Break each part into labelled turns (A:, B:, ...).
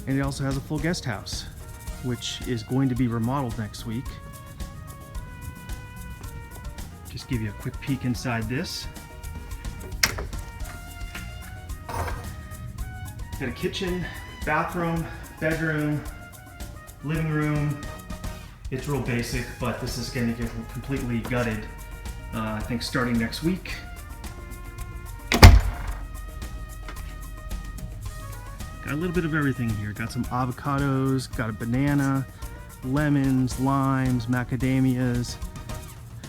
A: And it also has a full guest house, which is going to be remodeled next week. Just give you a quick peek inside this. Got a kitchen, bathroom, bedroom, living room. It's real basic, but this is going to get completely gutted, I think starting next week. Got a little bit of everything here. Got some avocados, got a banana, lemons, limes, macadamias.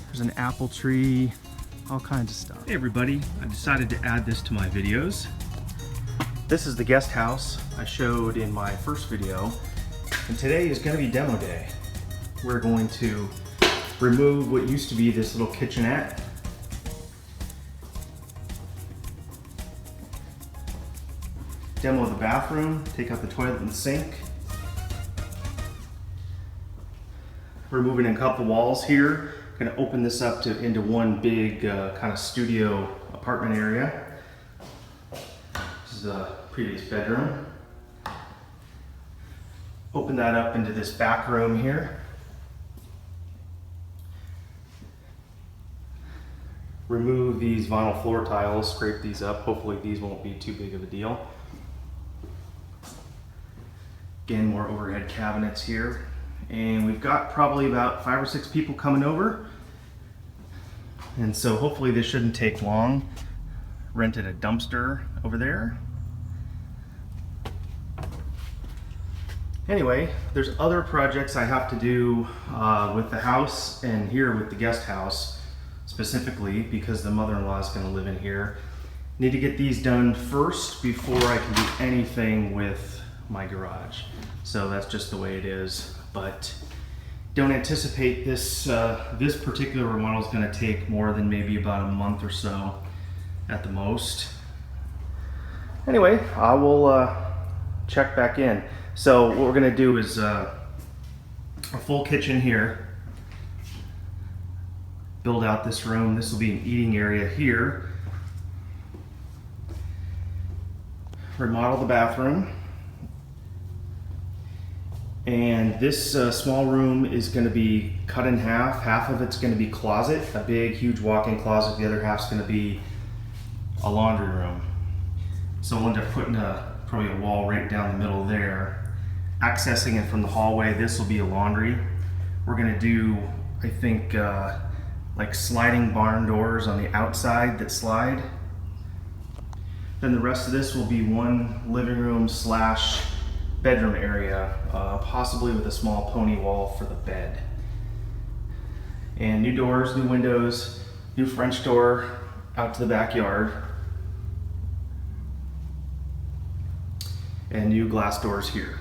A: There's an apple tree, all kinds of stuff. Hey everybody, I decided to add this to my videos. This is the guest house I showed in my first video, and today is going to be demo day. We're going to remove what used to be this little kitchenette. Demo the bathroom, take out the toilet and sink. Removing a couple walls here. Going to open this up into one big kind of studio apartment area. This is a previous bedroom. Open that up into this back room here. Remove these vinyl floor tiles, scrape these up. Hopefully these won't be too big of a deal. Again, more overhead cabinets here. And we've got probably about 5 or 6 people coming over. And so hopefully this shouldn't take long. Rented a dumpster over there. Anyway, there's other projects I have to do with the house and here with the guest house specifically because the mother-in-law is going to live in here. Need to get these done first before I can do anything with my garage. So that's just the way it is, but don't anticipate this this particular remodel is going to take more than maybe about a month or so at the most. Anyway, I will check back in. So what we're going to do is a full kitchen here. Build out this room. This will be an eating area here. Remodel the bathroom. And this small room is going to be cut in half. Half of it's going to be closet, a big, huge walk-in closet. The other half's going to be a laundry room. So we'll end up putting probably a wall right down the middle there. Accessing it from the hallway, this will be a laundry. We're going to do, I think, like sliding barn doors on the outside that slide. Then the rest of this will be one living room slash bedroom area, possibly with a small pony wall for the bed. And new doors, new windows, new French door out to the backyard, and new glass doors here.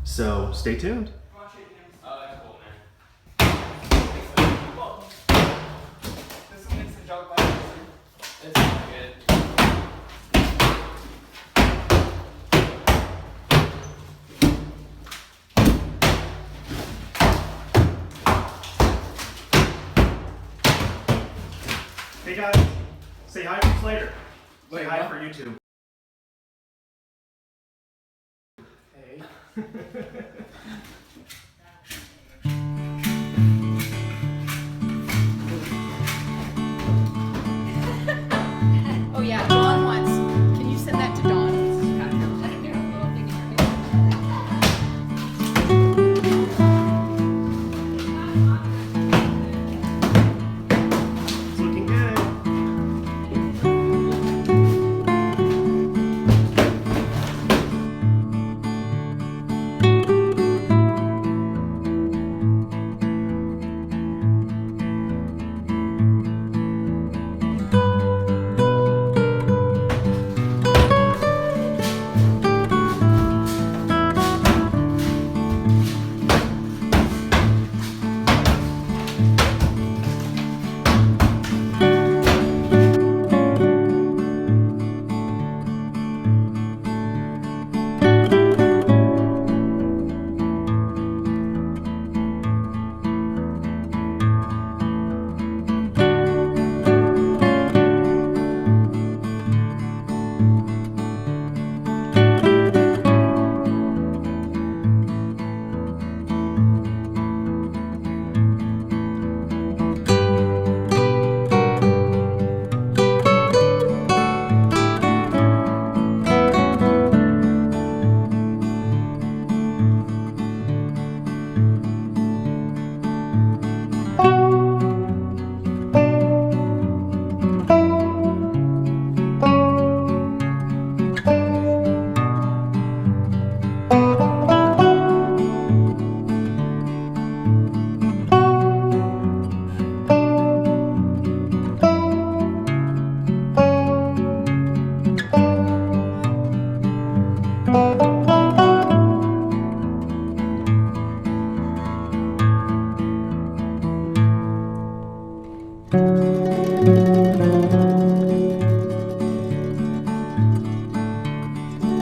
A: So stay tuned. Hey guys, say hi to later. Say hi for YouTube. Hey.
B: Oh yeah, Dawn wants. Can you send that to Dawn?
A: It's looking good.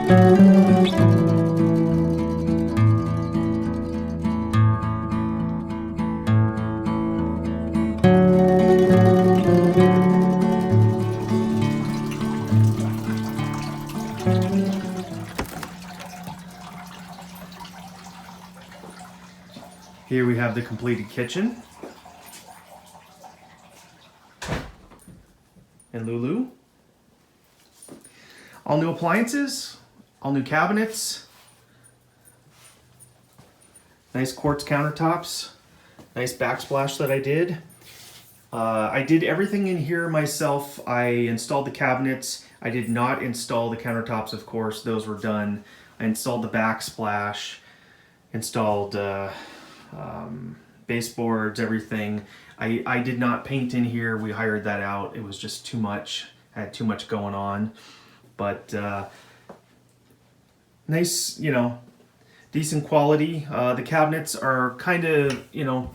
A: Here we have the completed kitchen. And Lulu. All new appliances, all new cabinets, nice quartz countertops, nice backsplash that I did. I did everything in here myself. I installed the cabinets. I did not install the countertops, of course. Those were done. I installed the backsplash, installed baseboards, everything. I did not paint in here. We hired that out. It was just too much. I had too much going on. But nice, you know, decent quality. The cabinets are kind of, you know,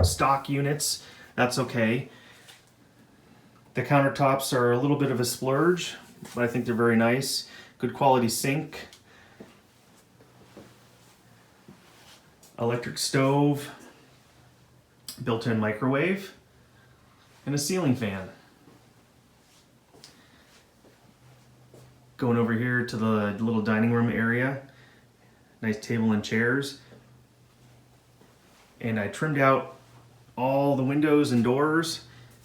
A: stock units. That's okay. The countertops are a little bit of a splurge, but I think they're very nice. Good quality sink. Electric stove. Built-in microwave. And a ceiling fan. Going over here to the little dining room area. Nice table and chairs. And I trimmed out all the windows and doors.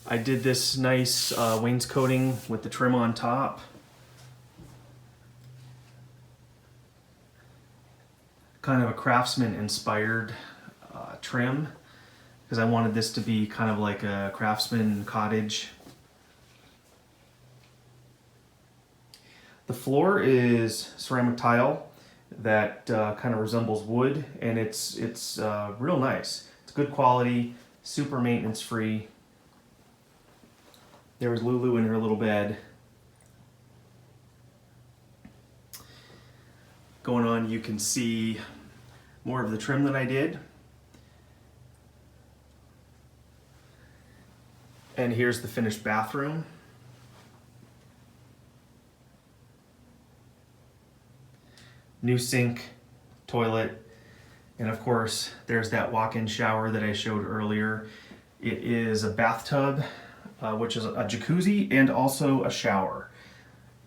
A: I did this nice wainscoting with the trim on top. Kind of a craftsman inspired trim, because I wanted this to be kind of like a craftsman cottage. The floor is ceramic tile that kind of resembles wood, and it's real nice. It's good quality, super maintenance free. There was Lulu in her little bed. Going on, you can see more of the trim that I did. And here's the finished bathroom. New sink, toilet, and of course there's that walk-in shower that I showed earlier. It is a bathtub, which is a jacuzzi and also a shower.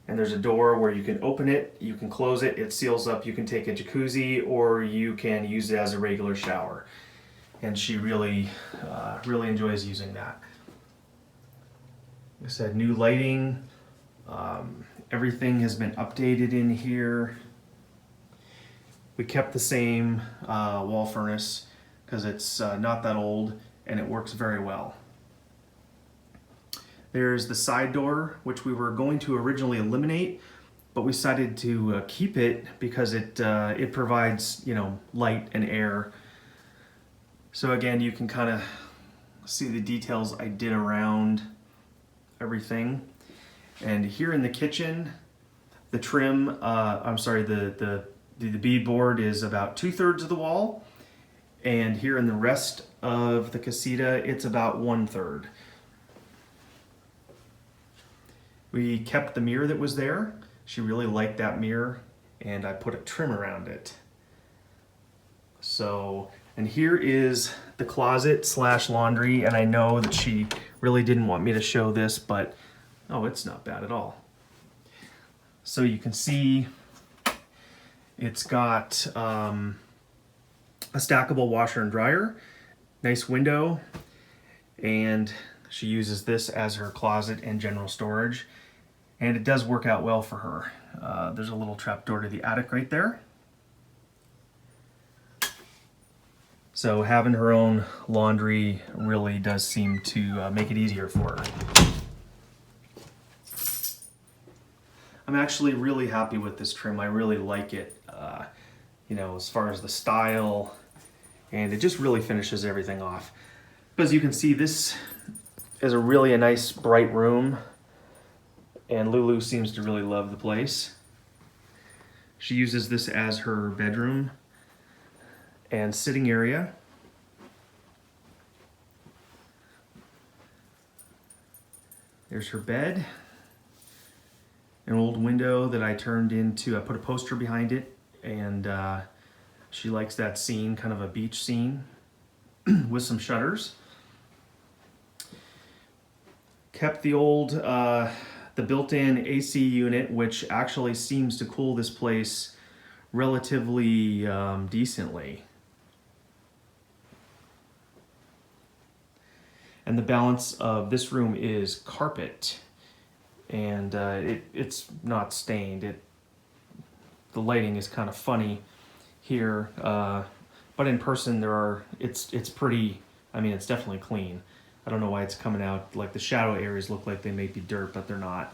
A: And there's a door where you can open it, you can close it, it seals up, you can take a jacuzzi or you can use it as a regular shower. And she really enjoys using that. Like I said, new lighting, everything has been updated in here. We kept the same wall furnace because it's not that old and it works very well. There's the side door, which we were going to originally eliminate, but we decided to keep it because it provides, you know, light and air. So again, you can kind of see the details I did around everything. And here in the kitchen, the trim, the beadboard is about 2/3 of the wall, and here in the rest of the casita, it's about 1/3. We kept the mirror that was there. She really liked that mirror, and I put a trim around it. So, and here is the closet / laundry, and I know that she really didn't want me to show this, but oh, it's not bad at all. So you can see it's got a stackable washer and dryer, nice window, and she uses this as her closet and general storage. And it does work out well for her. There's a little trapdoor to the attic right there. So having her own laundry really does seem to make it easier for her. I'm actually really happy with this trim. I really like it, you know, as far as the style, and it just really finishes everything off. As you can see, this is a nice bright room, and Lulu seems to really love the place. She uses this as her bedroom and sitting area. There's her bed. an old window that I turned into, I put a poster behind it, and she likes that scene, kind of a beach scene with some shutters. Kept the old, the built-in AC unit, which actually seems to cool this place relatively decently. And the balance of this room is carpet, and it's not stained. The lighting is kind of funny here, but in person it's pretty. I mean, it's definitely clean. I don't know why it's coming out like the shadow areas look like they may be dirt, but they're not.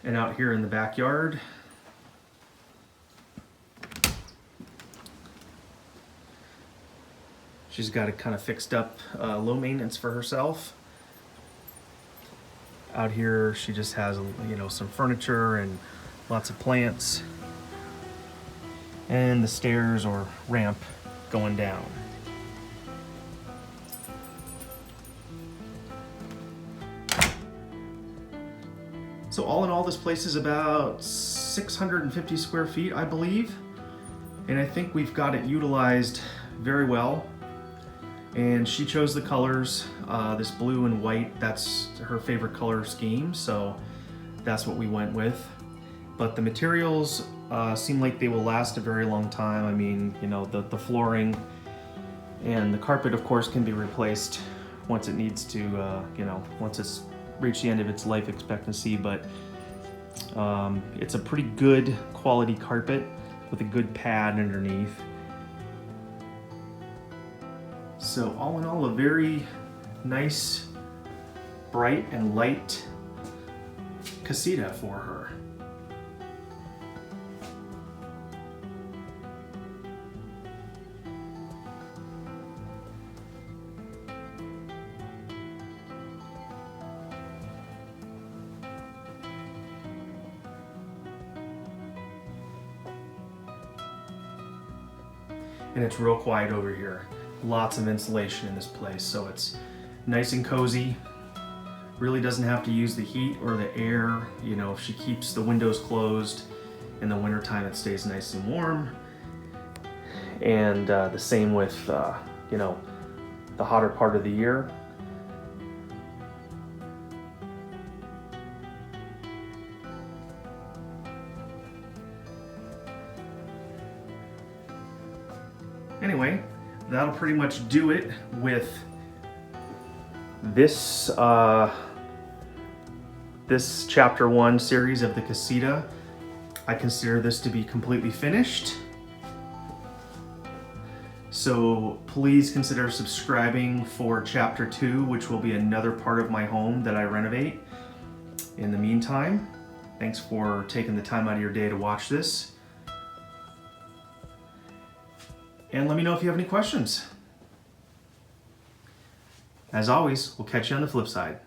A: And out here in the backyard, she's got it kind of fixed up, low maintenance for herself. Out here, she just has, you know, some furniture and lots of plants, and the stairs or ramp going down. So all in all, this place is about 650 square feet, I believe, and I think we've got it utilized very well. And she chose the colors, this blue and white, that's her favorite color scheme, so that's what we went with. But the materials seem like they will last a very long time. I mean, you know, the flooring and the carpet, of course, can be replaced once it needs to, you know, once it's reached the end of its life expectancy, but it's a pretty good quality carpet with a good pad underneath. So all in all, a very nice, bright and light casita for her. And it's real quiet over here. Lots of insulation in this place, so it's nice and cozy. Really doesn't have to use the heat or the air. You know, if she keeps the windows closed in the wintertime, it stays nice and warm. And the same with, you know, the hotter part of the year. Anyway, that'll pretty much do it with this this chapter 1 series of the casita. I consider this to be completely finished. So please consider subscribing for chapter 2, which will be another part of my home that I renovate. In the meantime, thanks for taking the time out of your day to watch this. And let me know if you have any questions. As always, we'll catch you on the flip side.